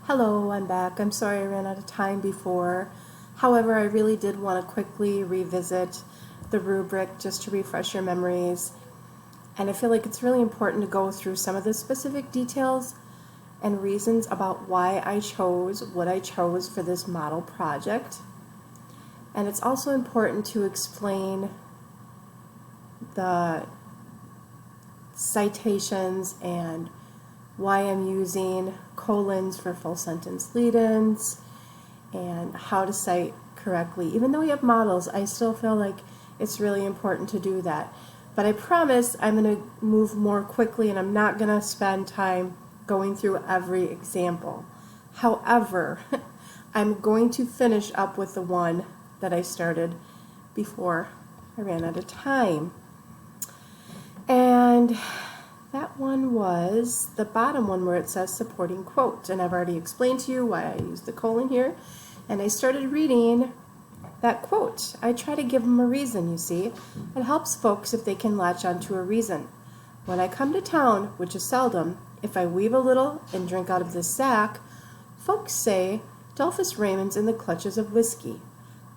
Hello, I'm back. I'm sorry I ran out of time before. However, I really did want to quickly revisit the rubric just to refresh your memories. And I feel like it's really important to go through some of the specific details and reasons about why I chose what I chose for this model project. And it's also important to explain the citations and why I'm using colons for full sentence lead-ins and how to cite correctly. Even though we have models, I still feel like it's really important to do that. But I promise I'm going to move more quickly and I'm not going to spend time going through every example. However, I'm going to finish up with the one that I started before I ran out of time. And that one was the bottom one where it says supporting quote. And I've already explained to you why I used the colon here. And I started reading that quote. I try to give them a reason, you see. It helps folks if they can latch onto a reason. When I come to town, which is seldom, if I weave a little and drink out of this sack, folks say, Dolphus Raymond's in the clutches of whiskey.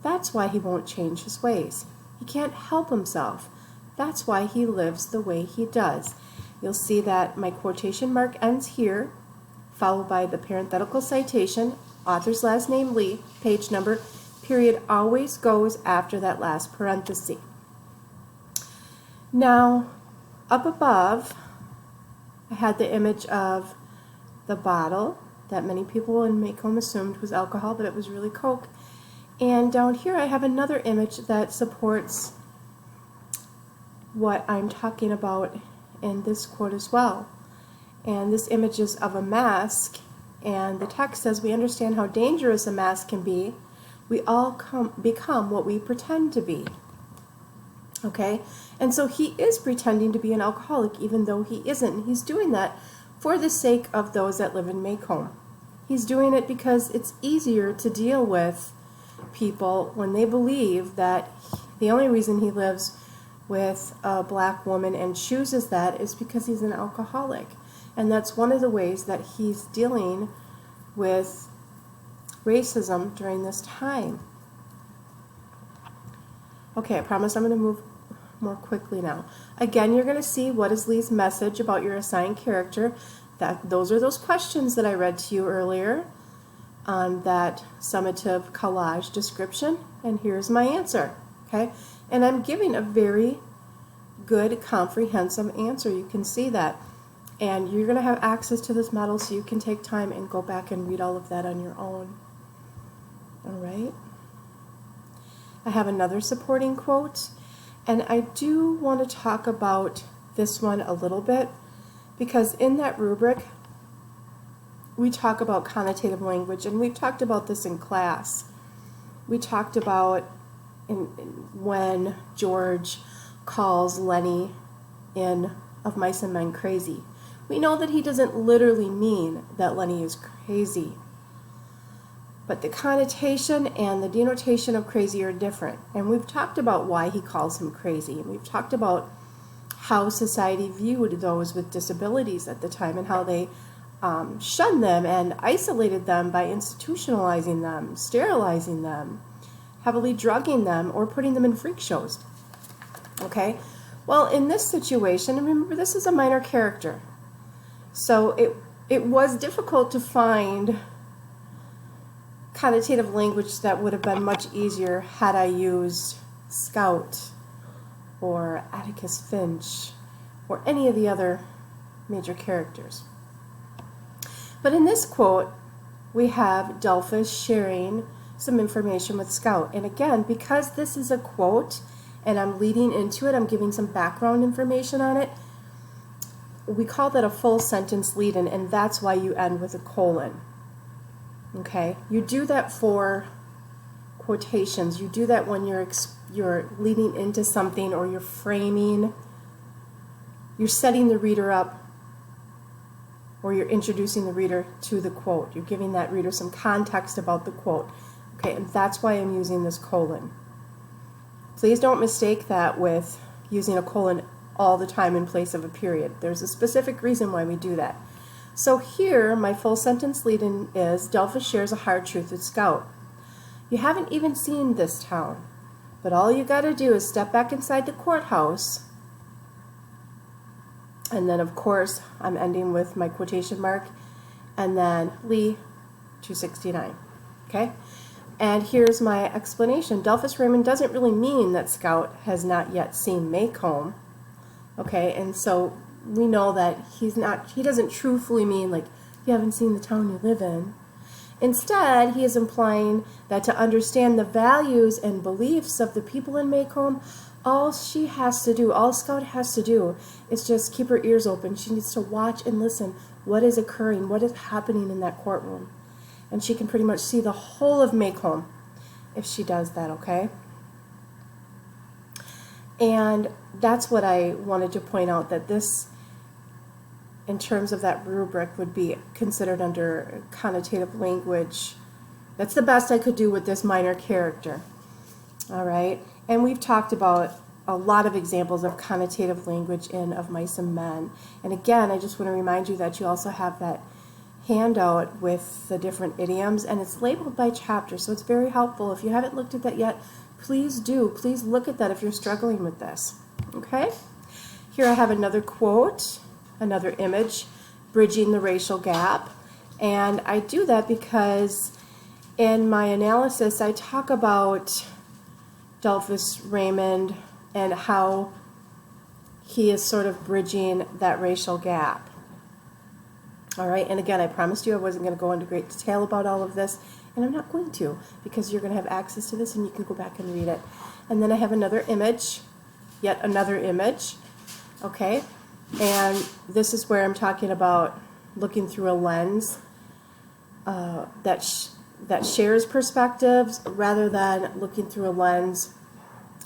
That's why he won't change his ways. He can't help himself. That's why he lives the way he does. You'll see that my quotation mark ends here, followed by the parenthetical citation, author's last name Lee, page number, period always goes after that last parenthesis. Now, up above, I had the image of the bottle that many people in Macomb assumed was alcohol, but it was really Coke. And down here I have another image that supports what I'm talking about in this quote as well. And this image is of a mask, and the text says, we understand how dangerous a mask can be. We all become what we pretend to be. Okay? And so he is pretending to be an alcoholic even though he isn't. He's doing that for the sake of those that live in Macomb. He's doing it because it's easier to deal with people when they believe that the only reason he lives with a black woman and chooses that is because he's an alcoholic. And that's one of the ways that he's dealing with racism during this time. Okay, I promise I'm going to move more quickly now. Again, you're going to see what is Lee's message about your assigned character. Those are those questions that I read to you earlier on that summative collage description, and here's my answer. Okay, and I'm giving a very good comprehensive answer. You can see that, and you're going to have access to this model so you can take time and go back and read all of that on your own. All right, I have another supporting quote, and I do want to talk about this one a little bit because in that rubric we talk about connotative language, and we've talked about this in class. We talked about when George calls Lenny in Of Mice and Men crazy. We know that he doesn't literally mean that Lenny is crazy, but the connotation and the denotation of crazy are different. And we've talked about why he calls him crazy. We've talked about how society viewed those with disabilities at the time and how they shunned them and isolated them by institutionalizing them, sterilizing them, heavily drugging them, or putting them in freak shows. Okay? Well, in this situation, remember this is a minor character. So it was difficult to find connotative language that would have been much easier had I used Scout or Atticus Finch or any of the other major characters. But in this quote, we have Dolphus sharing some information with Scout. And again, because this is a quote and I'm leading into it, I'm giving some background information on it, we call that a full sentence lead-in, and that's why you end with a colon. Okay? You do that for quotations. You do that when you're leading into something, or you're framing, you're setting the reader up, or you're introducing the reader to the quote. You're giving that reader some context about the quote. Okay, and that's why I'm using this colon. Please don't mistake that with using a colon all the time in place of a period. There's a specific reason why we do that. So here, my full sentence lead-in is, Delphus shares a hard truth with Scout. You haven't even seen this town, but all you gotta do is step back inside the courthouse, and then of course I'm ending with my quotation mark, and then Lee 269, okay? And here's my explanation. Delphus Raymond doesn't really mean that Scout has not yet seen Maycomb, okay? And so we know that he doesn't truthfully mean like, you haven't seen the town you live in. Instead, he is implying that to understand the values and beliefs of the people in Maycomb, all Scout has to do is just keep her ears open. She needs to watch and listen what is occurring, what is happening in that courtroom. And she can pretty much see the whole of Maycomb if she does that, okay? And that's what I wanted to point out, that this, in terms of that rubric, would be considered under connotative language. That's the best I could do with this minor character. All right, and we've talked about a lot of examples of connotative language in Of Mice and Men. And again, I just want to remind you that you also have that handout with the different idioms, and it's labeled by chapter, so it's very helpful. If you haven't looked at that yet, please do. Please look at that if you're struggling with this. Okay? Here I have another quote, another image, bridging the racial gap. And I do that because in my analysis I talk about Delphus Raymond and how he is sort of bridging that racial gap. All right, and again, I promised you I wasn't going to go into great detail about all of this, and I'm not going to, because you're going to have access to this and you can go back and read it. And then I have another image, yet another image, okay? And this is where I'm talking about looking through a lens that shares perspectives rather than looking through a lens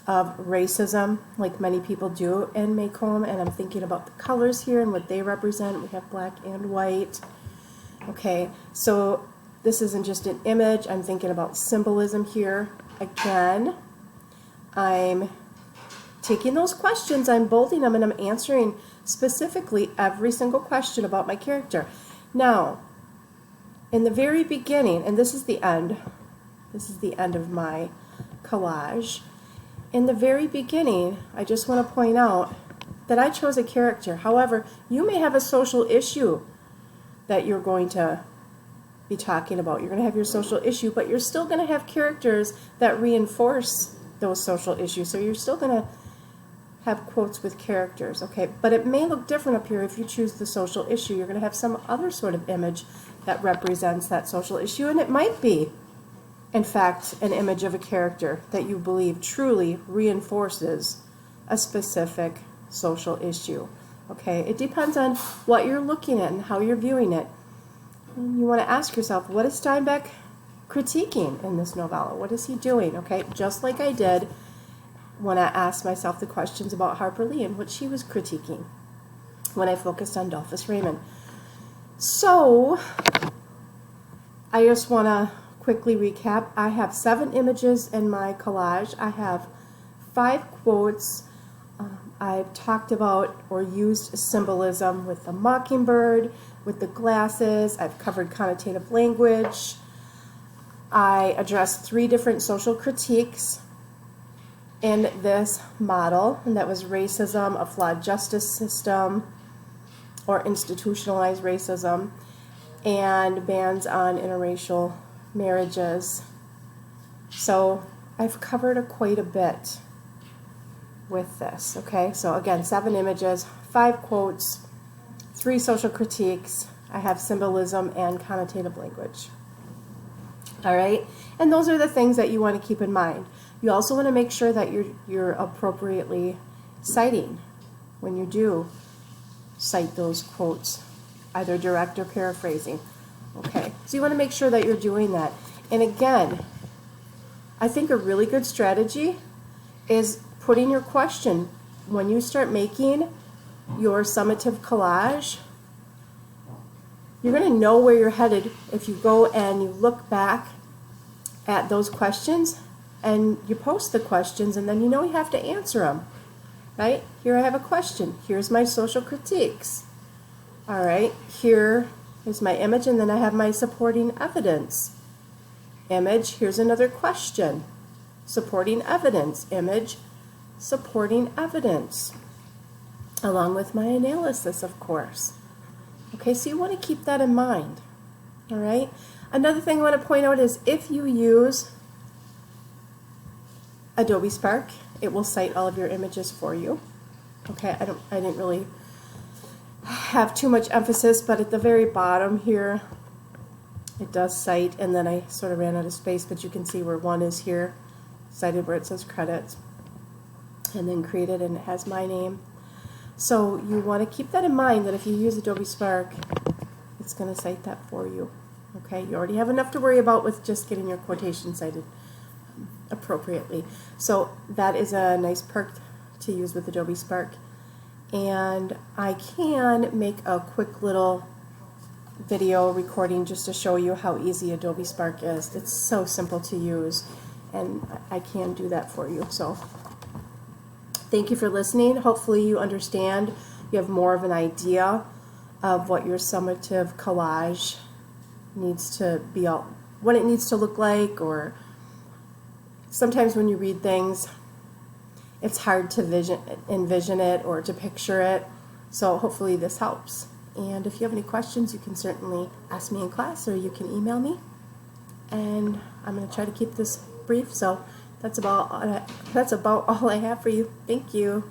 of racism, like many people do in Maycomb. And I'm thinking about the colors here and what they represent. We have black and white. Okay, so this isn't just an image. I'm thinking about symbolism here. Again, I'm taking those questions, I'm bolding them, and I'm answering specifically every single question about my character. Now, in the very beginning, and this is the end of my collage. In the very beginning, I just want to point out that I chose a character. However, you may have a social issue that you're going to be talking about. You're going to have your social issue, but you're still going to have characters that reinforce those social issues. So you're still going to have quotes with characters, okay? But it may look different up here if you choose the social issue. You're going to have some other sort of image that represents that social issue, and it might be, in fact, an image of a character that you believe truly reinforces a specific social issue, okay? It depends on what you're looking at and how you're viewing it. And you want to ask yourself, what is Steinbeck critiquing in this novella? What is he doing, okay? Just like I did when I asked myself the questions about Harper Lee and what she was critiquing when I focused on Delphus Raymond. So, I just want to quickly recap. I have 7 images in my collage. I have 5 quotes. I've talked about or used symbolism with the mockingbird, with the glasses. I've covered connotative language. I addressed 3 different social critiques in this model, and that was racism, a flawed justice system, or institutionalized racism, and bans on interracial marriages. So I've covered quite a bit with this, okay? So again, 7 images, 5 quotes, 3 social critiques. I have symbolism and connotative language. All right? And those are the things that you want to keep in mind. You also want to make sure that you're appropriately citing when you do cite those quotes, either direct or paraphrasing. Okay, so you want to make sure that you're doing that. And again, I think a really good strategy is putting your question when you start making your summative collage. You're going to know where you're headed if you go and you look back at those questions and you post the questions, and then you know you have to answer them, right? Here I have a question. Here's my social critiques. All right, here Here's my image, and then I have my supporting evidence. Image, here's another question. Supporting evidence. Image, supporting evidence. Along with my analysis, of course. Okay, so you want to keep that in mind. All right. Another thing I want to point out is if you use Adobe Spark, it will cite all of your images for you. Okay, I didn't really have too much emphasis, but at the very bottom here, it does cite, and then I sort of ran out of space, but you can see where one is here, cited where it says credits, and then created, and it has my name. So you want to keep that in mind, that if you use Adobe Spark, it's going to cite that for you. Okay, you already have enough to worry about with just getting your quotation cited appropriately. So that is a nice perk to use with Adobe Spark. And I can make a quick little video recording just to show you how easy Adobe Spark is. It's so simple to use, and I can do that for you. So thank you for listening. Hopefully you understand, you have more of an idea of what your summative collage needs to be, what it needs to look like, or sometimes when you read things, it's hard to envision it or to picture it. So hopefully this helps. And if you have any questions, you can certainly ask me in class, or you can email me. And I'm going to try to keep this brief. So that's about all I have for you. Thank you.